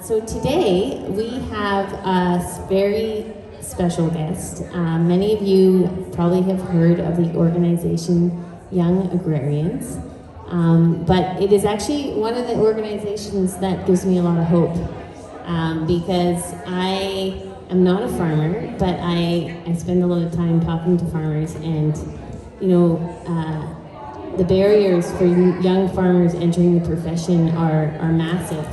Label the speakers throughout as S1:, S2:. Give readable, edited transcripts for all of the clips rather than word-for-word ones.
S1: So today we have a very special guest. Many of you probably have heard of the organization Young Agrarians, but it is actually one of the organizations that gives me a lot of hope because I am not a farmer, but I spend a lot of time talking to farmers, and the barriers for young farmers entering the profession are massive.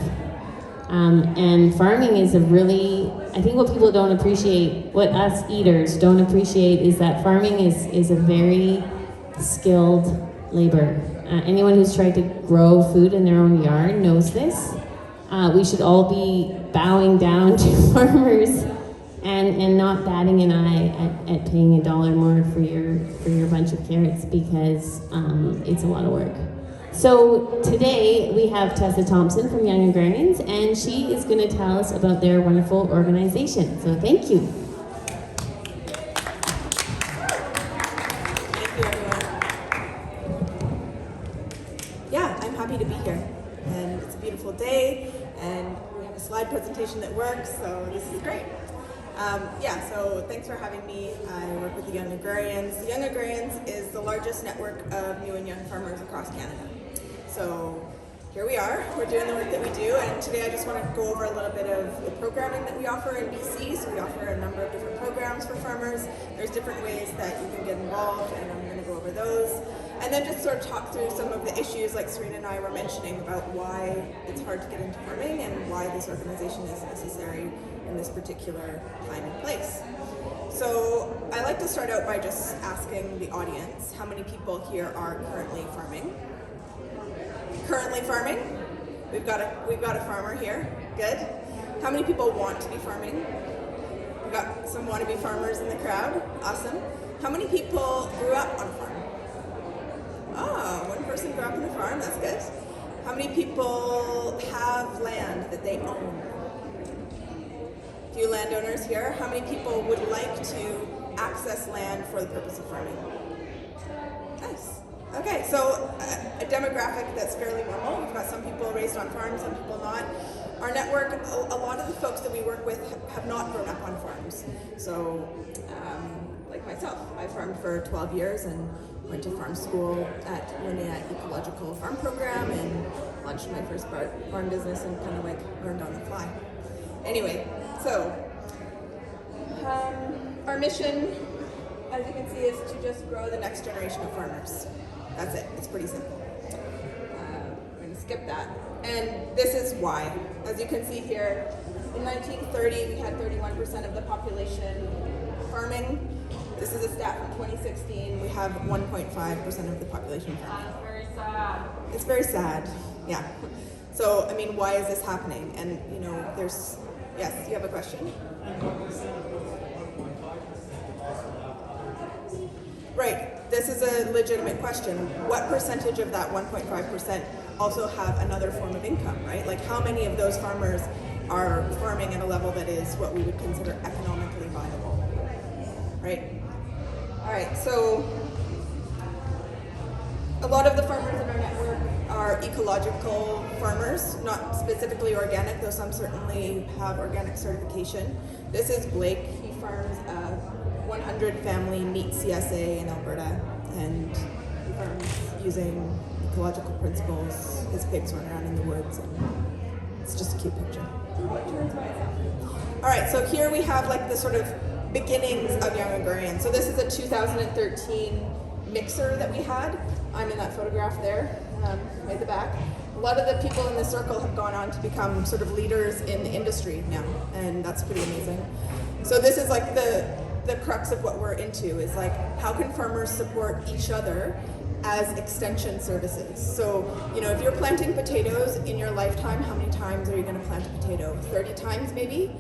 S1: And farming is I think what people don't appreciate, what us eaters don't appreciate, is that farming is a very skilled labor. Anyone who's tried to grow food in their own yard knows this. We should all be bowing down to farmers and not batting an eye at paying $1 more for your bunch of carrots, because it's a lot of work. So today we have Tessa Thompson from Young Agrarians, and she is going to tell us about their wonderful organization. So thank you.
S2: Thank you, everyone. Yeah, I'm happy to be here, and it's a beautiful day, and we have a slide presentation that works, so this is great. So thanks for having me. I work with the Young Agrarians. The Young Agrarians is the largest network of new and young farmers across Canada. So here we are, we're doing the work that we do, and today I just want to go over a little bit of the programming that we offer in BC. So we offer a number of different programs for farmers. There's different ways that you can get involved, and I'm going to go over those. And then just sort of talk through some of the issues like Serena and I were mentioning about why it's hard to get into farming and why this organization is necessary in this particular time and place. So I like to start out by just asking the audience, how many people here are currently farming? Currently farming? We've got a farmer here. Good. How many people want to be farming? We've got some wannabe farmers in the crowd. Awesome. How many people grew up on a farm? Oh, one person grew up on a farm. That's good. How many people have land that they own? A few landowners here. How many people would like to access land for the purpose of farming? Nice. Okay, so a demographic that's fairly normal. We've got some people raised on farms, some people not. Our network, a lot of the folks that we work with have not grown up on farms. So, like myself, I farmed for 12 years and went to farm school at Ecological Farm program and launched my first farm business and kind of learned on the fly. Anyway, so our mission, as you can see, is to just grow the next generation of farmers. That's it. It's pretty simple. We're going to skip that. And this is why. As you can see here, in 1930, we had 31% of the population farming. This is a stat from 2016. We have 1.5% of the population farming.
S3: That's very sad.
S2: It's very sad. Yeah. So, I mean, why is this happening? And, yes, you have a question? Right. This is a legitimate question. What percentage of that 1.5% also have another form of income, right? Like, how many of those farmers are farming at a level that is what we would consider economically viable, right? All right, so a lot of the farmers in our network are ecological farmers, not specifically organic, though some certainly have organic certification. This is Blake. He farms 100 family meat CSA in Alberta, and he farms using ecological principles. His pigs run around in the woods, and it's just a cute picture. All right, so here we have the sort of beginnings of Young Agrarian. So this is a 2013 mixer that we had. I'm in that photograph there, right at the back. A lot of the people in this circle have gone on to become sort of leaders in the industry now, and that's pretty amazing. So this is the crux of what we're into, is how can farmers support each other as extension services. So, if you're planting potatoes in your lifetime, how many times are you going to plant a potato? 30 times maybe?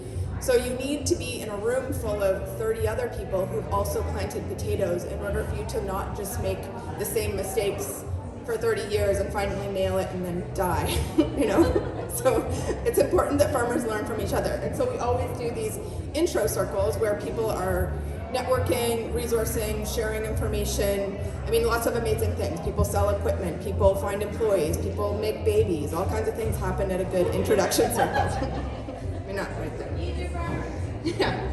S2: So you need to be in a room full of 30 other people who've also planted potatoes in order for you to not just make the same mistakes for 30 years and finally nail it and then die, So it's important that farmers learn from each other. And so we always do these intro circles where people are networking, resourcing, sharing information. I mean, lots of amazing things. People sell equipment, people find employees, people make babies, all kinds of things happen at a good introduction circle. I mean, not right there. Yeah.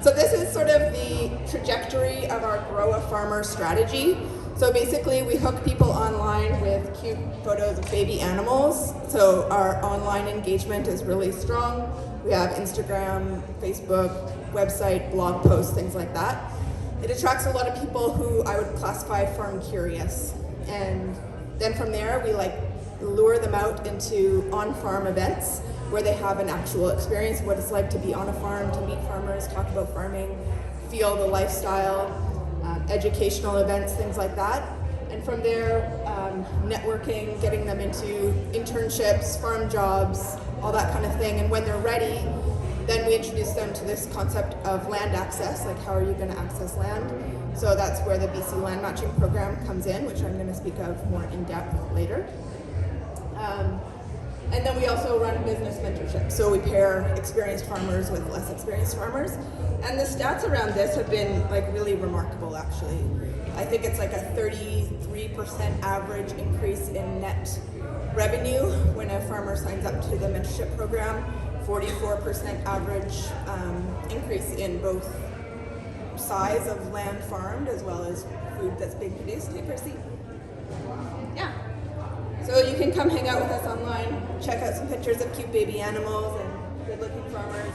S2: So this is sort of the trajectory of our Grow a Farmer strategy. So basically we hook people online with cute photos of baby animals. So our online engagement is really strong. We have Instagram, Facebook, website, blog posts, things like that. It attracts a lot of people who I would classify farm curious. And then from there we lure them out into on-farm events where they have an actual experience of what it's like to be on a farm, to meet farmers, talk about farming, feel the lifestyle, educational events, things like that. And from there, networking, getting them into internships, farm jobs, all that kind of thing. And when they're ready, then we introduce them to this concept of land access, like how are you going to access land? So that's where the BC land matching program comes in, which I'm going to speak of more in depth later. And then we also run business mentorship. So we pair experienced farmers with less experienced farmers. And the stats around this have been really remarkable, actually. I think it's like a 33% average increase in net revenue when a farmer signs up to the mentorship program, 44% average increase in both size of land farmed as well as food that's being produced. Take your seat. Yeah. So you can come hang out with us online, check out some pictures of cute baby animals and good-looking farmers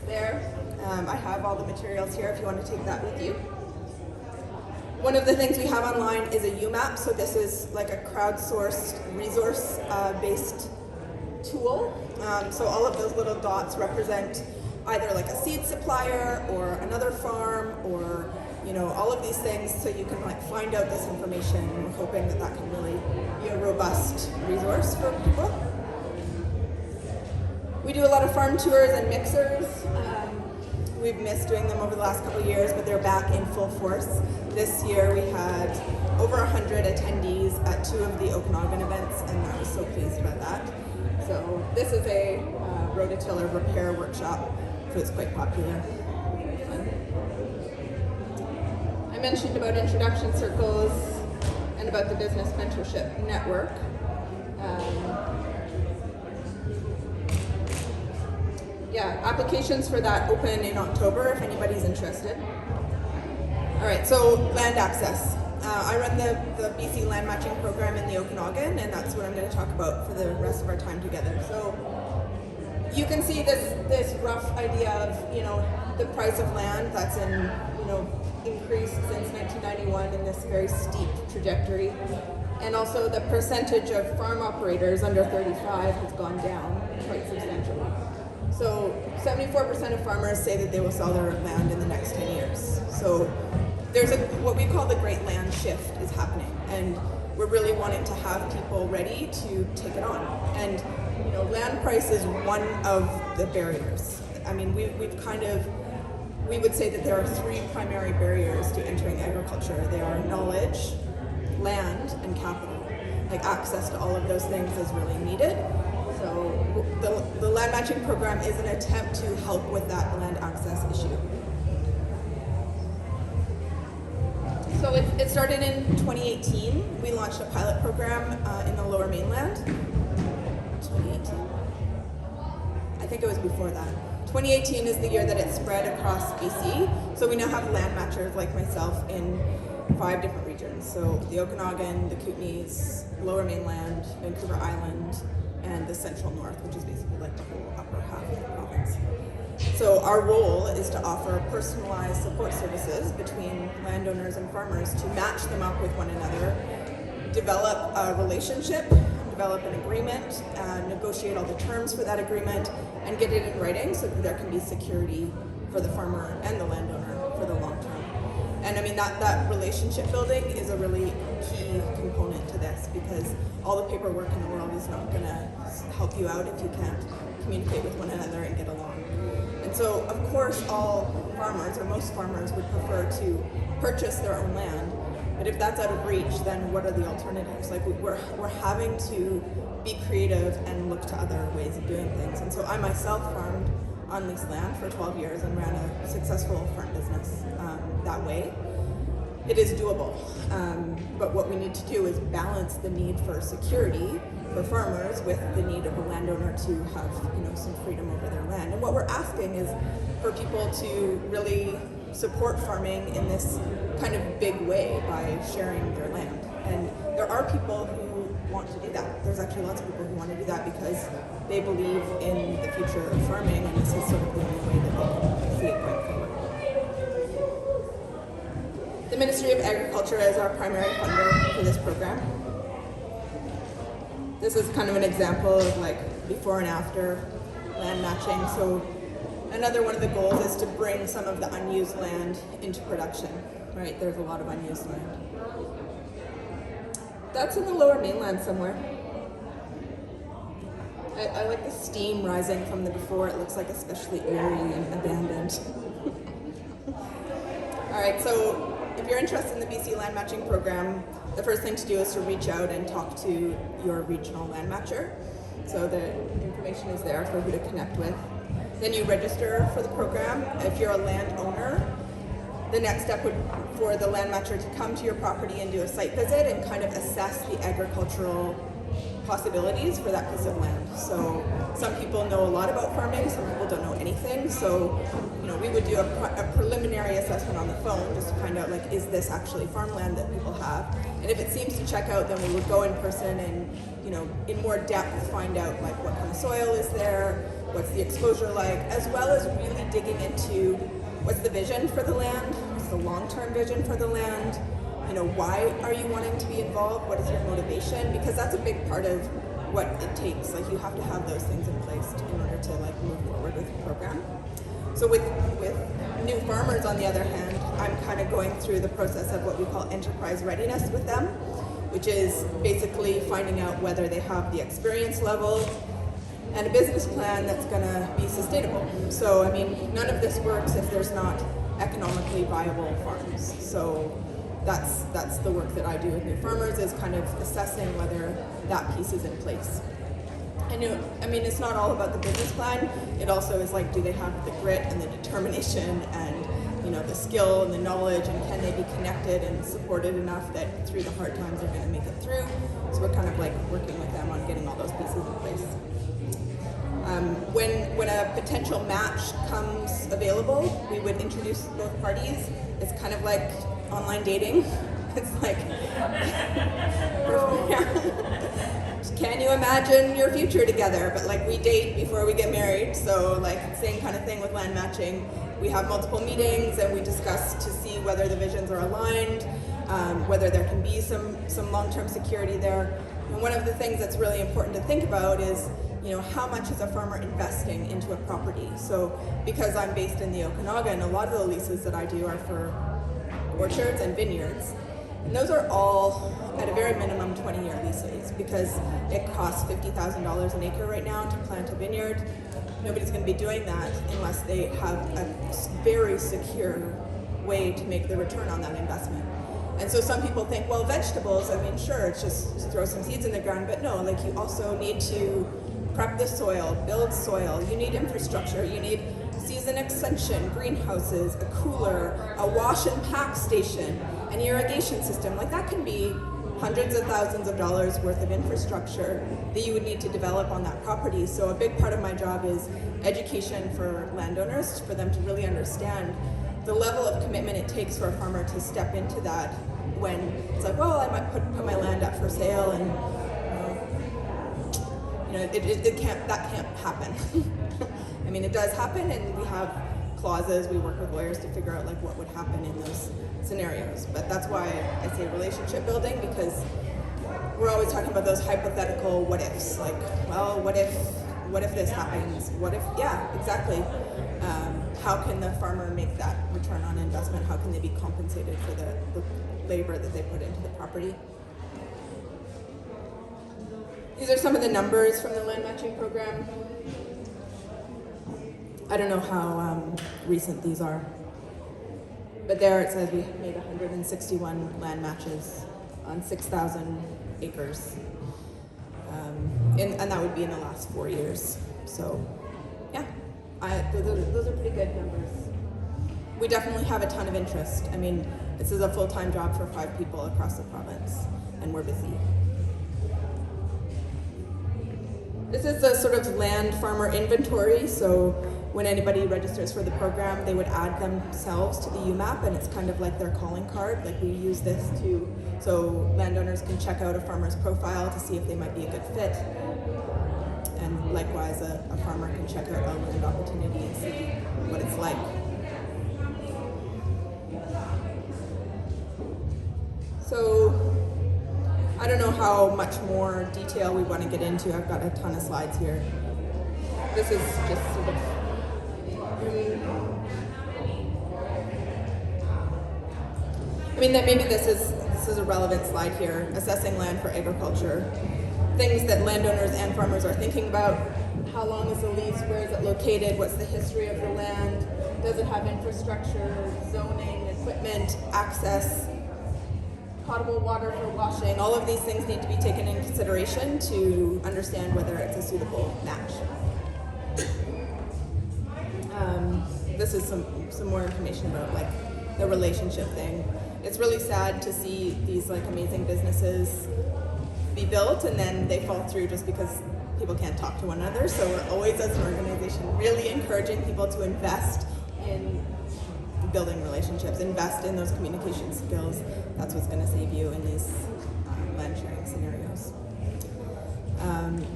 S2: there. I have all the materials here if you want to take that with you. One of the things we have online is a UMAP. So this is like a crowdsourced, resource-based tool. So all of those little dots represent either like a seed supplier or another farm or all of these things, so you can find out this information. We're hoping that can really be a robust resource for people. We do a lot of farm tours and mixers. We've missed doing them over the last couple of years, but they're back in full force. This year we had over 100 attendees at 2 of the Okanagan events, and I was so pleased about that. So this is a rototiller repair workshop, so it's quite popular. I mentioned about introduction circles and about the business mentorship network. Applications for that open in October if anybody's interested. All right, so land access. I run the BC land matching program in the Okanagan, and that's what I'm going to talk about for the rest of our time together. So you can see this rough idea of the price of land that's increased since 1991 in this very steep trajectory. And also the percentage of farm operators under 35 has gone down quite substantially. So 74% of farmers say that they will sell their land in the next 10 years. So there's what we call the great land shift is happening, and we're really wanting to have people ready to take it on. And land price is one of the barriers. I mean, we would say that there are 3 primary barriers to entering agriculture. They are knowledge, land, and capital. Access to all of those things is really needed. So the land matching program is an attempt to help with that land access issue. So it started in 2018. We launched a pilot program in the Lower Mainland. 2018? I think it was before that. 2018 is the year that it spread across BC. So we now have land matchers like myself in 5 different regions. So the Okanagan, the Kootenays, Lower Mainland, Vancouver Island, and the Central North, which is basically the whole upper half of the province. So our role is to offer personalized support services between landowners and farmers to match them up with one another, develop a relationship, develop an agreement, negotiate all the terms for that agreement, and get it in writing so that there can be security for the farmer and the landowner for the long term. And I mean, that relationship building is a really key component to this, because all the paperwork in the world is not going to help you out if you can't communicate with one another and get along. And so, of course, all farmers, or most farmers, would prefer to purchase their own land. But if that's out of reach, then what are the alternatives? We're having to be creative and look to other ways of doing things. And so I myself farmed on leased land for 12 years and ran a successful farm business that way. It is doable, but what we need to do is balance the need for security for farmers with the need of a landowner to have, some freedom over their land. And what we're asking is for people to really support farming in this kind of big way by sharing their land. And there are people who want to do that. There's actually lots of people who want to do that because they believe in the future of farming, and this is sort of the only way that they can see it going forward. The Ministry of Agriculture is our primary funder for this program. This is kind of an example of like before and after land matching. So another one of the goals is to bring some of the unused land into production, right? There's a lot of unused land. That's in the Lower Mainland somewhere. I like the steam rising from the before. It looks like especially eerie and abandoned. All right, so if you're interested in the BC land matching program, the first thing to do is to reach out and talk to your regional land matcher. So the information is there for who to connect with. Then you register for the program. If you're a landowner, the next step would for the land matcher to come to your property and do a site visit and kind of assess the agricultural possibilities for that piece of land. So some people know a lot about farming, some people don't know anything. So, we would do a preliminary assessment on the phone just to find out, like, is this actually farmland that people have? And if it seems to check out, then we would go in person and, in more depth find out, like, what kind of soil is there, what's the exposure like, as well as really digging into what's the vision for the land, what's the long-term vision for the land, why are you wanting to be involved? What is your motivation? Because that's a big part of what it takes. Like, you have to have those things in place in order to move forward with the program. So with new farmers, on the other hand, I'm kind of going through the process of what we call enterprise readiness with them, which is basically finding out whether they have the experience level and a business plan that's going to be sustainable. So, none of this works if there's not economically viable farms. So that's the work that I do with new farmers, is kind of assessing whether that piece is in place. It's not all about the business plan. It also is like, do they have the grit and the determination and, the skill and the knowledge, and can they be connected and supported enough that through the hard times they're going to make it through? So we're kind of working with them on getting all those pieces in place. When a potential match comes available, we would introduce both parties. It's kind of like online dating. It's like, can you imagine your future together? But we date before we get married. So same kind of thing with land matching. We have multiple meetings and we discuss to see whether the visions are aligned, whether there can be some long-term security there. And one of the things that's really important to think about is, how much is a farmer investing into a property? So because I'm based in the Okanagan, a lot of the leases that I do are for orchards and vineyards. And those are all at a very minimum 20-year leases, because it costs $50,000 an acre right now to plant a vineyard. Nobody's going to be doing that unless they have a very secure way to make the return on that investment. And so some people think, well, vegetables, sure, it's just throw some seeds in the ground, but no, you also need to prep the soil, build soil, you need infrastructure, you need season extension, greenhouses, a cooler, a wash and pack station, an irrigation system. That can be hundreds of thousands of dollars worth of infrastructure that you would need to develop on that property. So a big part of my job is education for landowners, for them to really understand the level of commitment it takes for a farmer to step into that, when it's like, well, I might put my land up for sale, and that can't happen. It does happen, and we have clauses. We work with lawyers to figure out what would happen in those scenarios. But that's why I say relationship building, because we're always talking about those hypothetical what ifs. What if this happens? What if? Yeah, exactly. How can the farmer make that return on investment? How can they be compensated for the labor that they put into the property? These are some of the numbers from the land matching program. I don't know how recent these are, but there it says we made 161 land matches on 6,000 acres, and that would be in the last 4 years. So, yeah, those are pretty good numbers. We definitely have a ton of interest. I mean, this is a full-time job for 5 people across the province, and we're busy. This is the sort of land farmer inventory, so when anybody registers for the program, they would add themselves to the UMAP, and it's kind of like their calling card. Like, we use this so landowners can check out a farmer's profile to see if they might be a good fit. And likewise, a farmer can check out a land opportunity and see what it's like. So, I don't know how much more detail we want to get into. I've got a ton of slides here. This is just sort of... I mean, that maybe this is a relevant slide here, assessing land for agriculture. Things that landowners and farmers are thinking about. How long is the lease? Where is it located? What's the history of the land? Does it have infrastructure, zoning, equipment, access, potable water for washing? All of these things need to be taken into consideration to understand whether it's a suitable match. This is some more information about like the relationship thing. It's really sad to see these like amazing businesses be built and then they fall through just because people can't talk to one another. So we're always, as an organization, really encouraging people to invest in building relationships, invest in those communication skills. That's what's going to save you in these land sharing scenarios.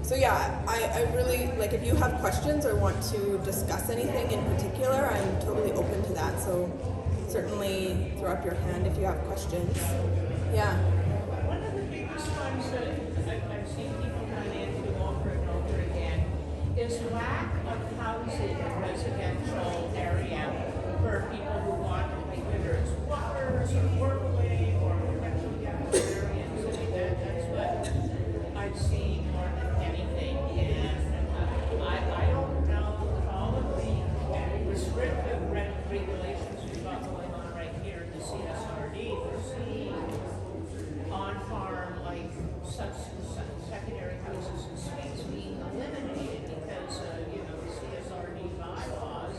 S2: So yeah, I really, like, if you have questions or want to discuss anything in particular, I'm totally open to that. So certainly throw up your hand if you have questions. Yeah.
S3: One of the biggest ones that I've seen people run into over and over again is lack of housing in residential area for people who want, whether it's workers or workaway or potential young Agrarians. I mean, that's what I've seen more than anything. And I don't know all of the restrictive regulations we've got going on right here in the CSRD. We're seeing on-farm, like, secondary houses and suites being eliminated because, the CSRD bylaws.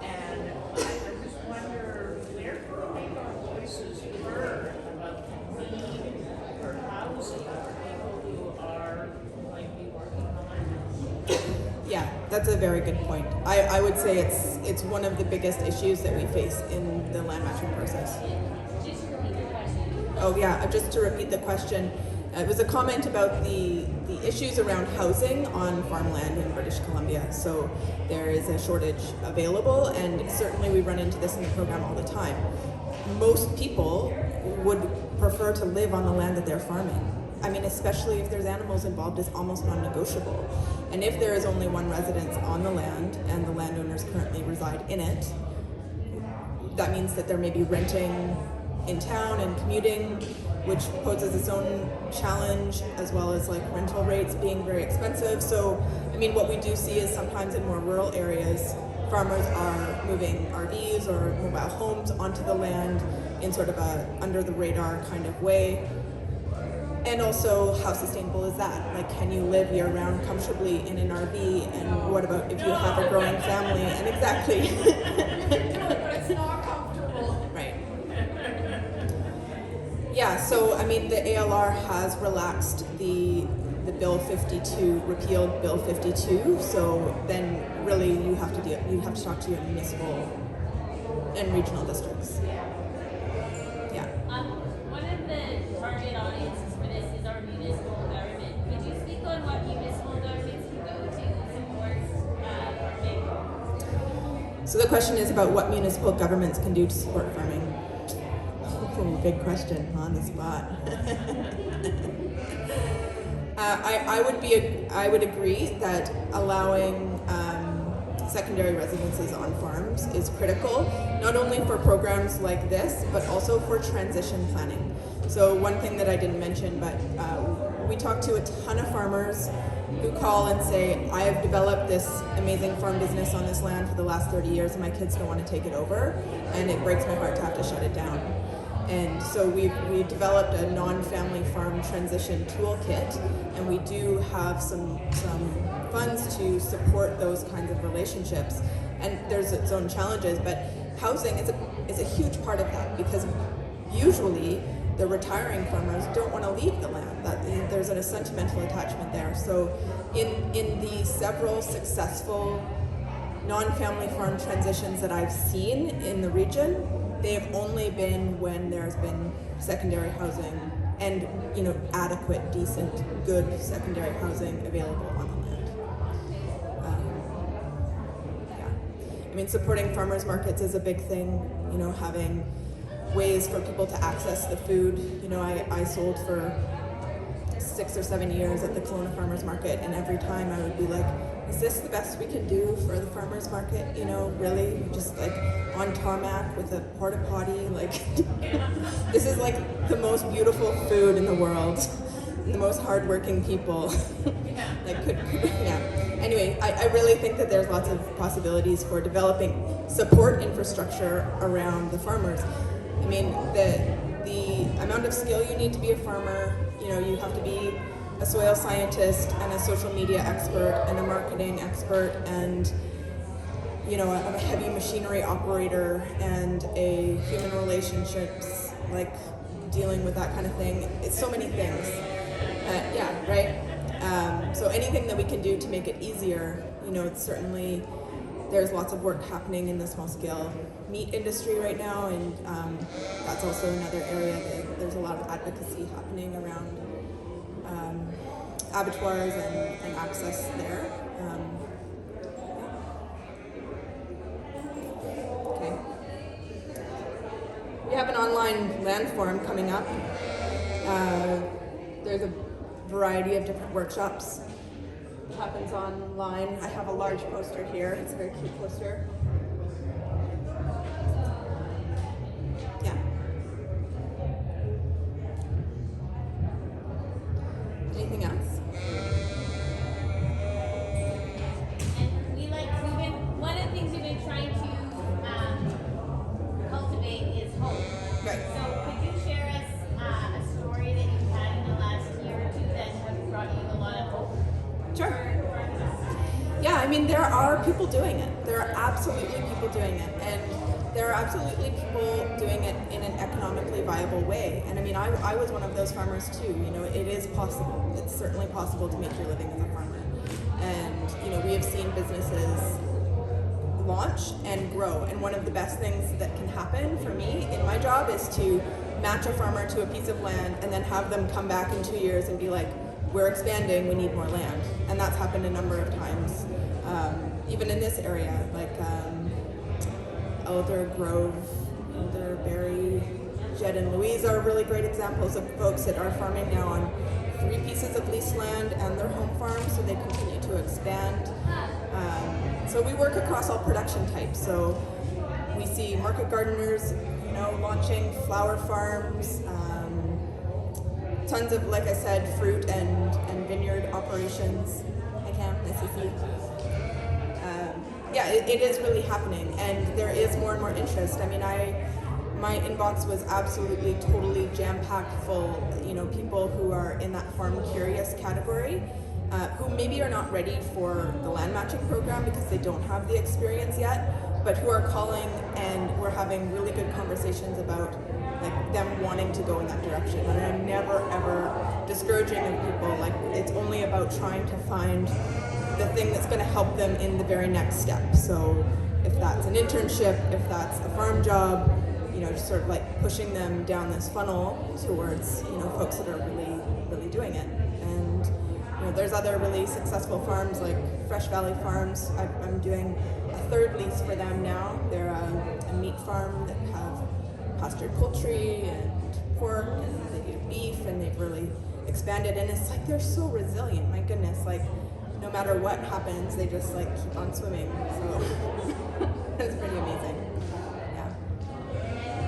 S3: And I just wonder, where can we make our voices heard about the need for housing for people who are, might be working on?
S2: Yeah, that's a very good point. I would say it's one of the biggest issues that we face in the land matching process. Oh yeah, just to repeat the question, it was a comment about the issues around housing on farmland in British Columbia. So there is a shortage available, and certainly we run into this in the program all the time. Most people would prefer to live on the land that they're farming. I mean, especially if there's animals involved, it's almost non-negotiable. And if there is only one residence on the land and the landowners currently reside in it, that means that they're maybe renting in town and commuting, which poses its own challenge, as well as like rental rates being very expensive. So, I mean, what we do see is sometimes in more rural areas, farmers are moving RVs or mobile homes onto the land in sort of a under the radar kind of way. And also, how sustainable is that? Like, can you live year round comfortably in an RV? And what about if you have a growing family? And exactly.
S3: It's not comfortable.
S2: Right. Yeah, so I mean, the ALR has relaxed the Bill 52, repealed Bill 52. So then, really, you have to talk to your municipal and regional districts. Yeah.
S4: One of the target audiences for this is our municipal government. Could you speak on what municipal governments can go to support farming?
S2: So the question is about what municipal governments can do to support farming. Oh, big question on the spot. I would agree that allowing secondary residences on farms is critical, not only for programs like this, but also for transition planning. So one thing that I didn't mention, but we talk to a ton of farmers who call and say, I have developed this amazing farm business on this land for the last 30 years and my kids don't want to take it over, and it breaks my heart to have to shut it down. And so we developed a non-family farm transition toolkit, and we do have some funds to support those kinds of relationships. And there's its own challenges, but housing is a huge part of that, because usually the retiring farmers don't want to leave the land. There's a sentimental attachment there. So in the several successful non-family farm transitions that I've seen in the region, they've only been when there's been secondary housing and adequate, decent, good secondary housing available on the land. I mean, supporting farmers markets is a big thing. Having ways for people to access the food. I sold for 6 or 7 years at the Kelowna Farmers Market, and every time I would be like, is this the best we can do for the farmers market? Really? Just like on tarmac with a porta potty? Like, this is like the most beautiful food in the world, and the most hardworking people. Anyway, I really think that there's lots of possibilities for developing support infrastructure around the farmers. I mean, the amount of skill you need to be a farmer, you have to be a soil scientist and a social media expert and a marketing expert and, a heavy machinery operator and a human relationships, like dealing with that kind of thing. It's so many things. Right? So anything that we can do to make it easier, it's certainly, there's lots of work happening in the small scale meat industry right now, and that's also another area that there's a lot of advocacy happening around abattoirs and access there. Okay. We have an online land forum coming up. There's a variety of different workshops. It happens online. I have a large poster here. It's a very cute poster. Yeah. Anything else?
S4: And one of the things we've been trying to cultivate is hope.
S2: Right.
S4: So could you share us a story that you've had in the last year or two that has brought you a lot of hope?
S2: Sure. Yeah, I mean, there are people doing it. There are absolutely people doing it. And there are absolutely people doing it in an economically viable way. And I mean, I was one of those farmers too. It is possible. It's certainly possible to make your living as a farmer. And, we have seen businesses launch and grow. And one of the best things that can happen for me in my job is to match a farmer to a piece of land and then have them come back in 2 years and be like, we're expanding, we need more land. And that's happened a number of times. Even in this area, like Elder Grove, Elderberry, Jed and Louise are really great examples of folks that are farming now on 3 pieces of leased land and their home farm, so they continue to expand. So we work across all production types. So we see market gardeners, launching flower farms, tons of, like I said, fruit and vineyard operations. Hi Cam, nice to see you. It is really happening, and there is more and more interest. I mean, my inbox was absolutely, totally jam-packed full. People who are in that farm curious category, who maybe are not ready for the land matching program because they don't have the experience yet, but who are calling, and we're having really good conversations about like them wanting to go in that direction. And I'm never ever discouraging of people. Like, it's only about trying to find the thing that's going to help them in the very next step. So if that's an internship, if that's a farm job, just sort of like pushing them down this funnel towards, folks that are really, really doing it. And, there's other really successful farms like Fresh Valley Farms. I'm doing a 3rd lease for them now. They're a meat farm that have pastured poultry and pork, and they do beef, and they've really expanded. And it's like, they're so resilient, my goodness. Like, no matter what happens, they just like keep on swimming. So it's pretty amazing. Yeah.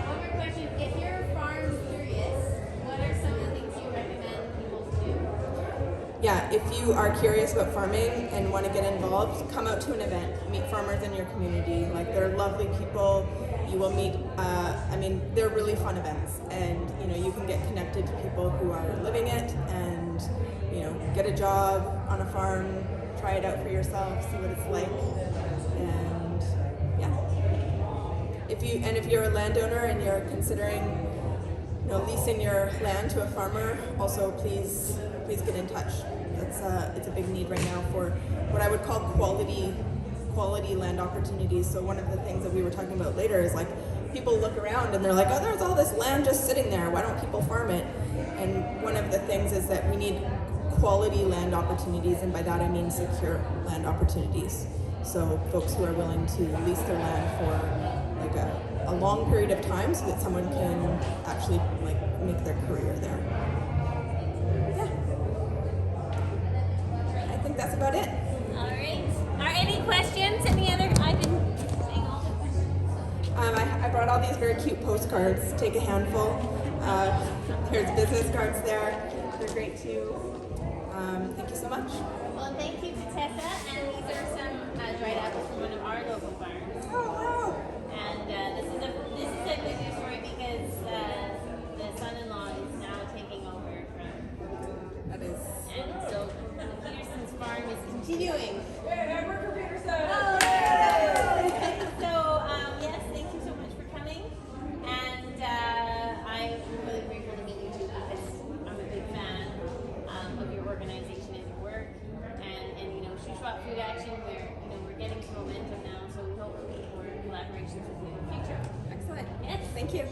S4: One more question. If you're farm curious, what are some of the things you recommend people to do?
S2: Yeah, if you are curious about farming and want to get involved, come out to an event. Meet farmers in your community. Like, they're lovely people. You will meet, they're really fun events. And, you can get connected to people who are living it and, get a job on a farm, try it out for yourself, see what it's like, and yeah. If you're a landowner and you're considering, leasing your land to a farmer, also please get in touch. It's a big need right now for what I would call quality land opportunities. So one of the things that we were talking about later is like people look around and they're like, oh, there's all this land just sitting there. Why don't people farm it? And one of the things is that we need quality land opportunities, and by that I mean secure land opportunities. So folks who are willing to lease their land for like a long period of time so that someone can actually like make their career there. Yeah. I think that's about it.
S4: All right. Are any questions? Any other? I've been saying all the questions.
S2: I brought all these very cute postcards. Take a handful. There's business cards there. They're great too. Thank you so much.
S4: Well, thank you to Tessa, and these are some dried apples from one of our local farms.
S2: Oh wow!
S4: And this is a good news story because the son-in-law is now taking over from,
S2: That is.
S4: and so Peterson's farm is continuing.
S2: I work for Peterson.
S4: Oh, so yes, thank you so much for coming, and I'm really grateful to meet you too because I'm a big fan of your organization and your work, and Shuswap Food Action, we're getting some momentum now, so we hope more collaborations in the future.
S2: Excellent.
S4: Yes.
S2: Thank you.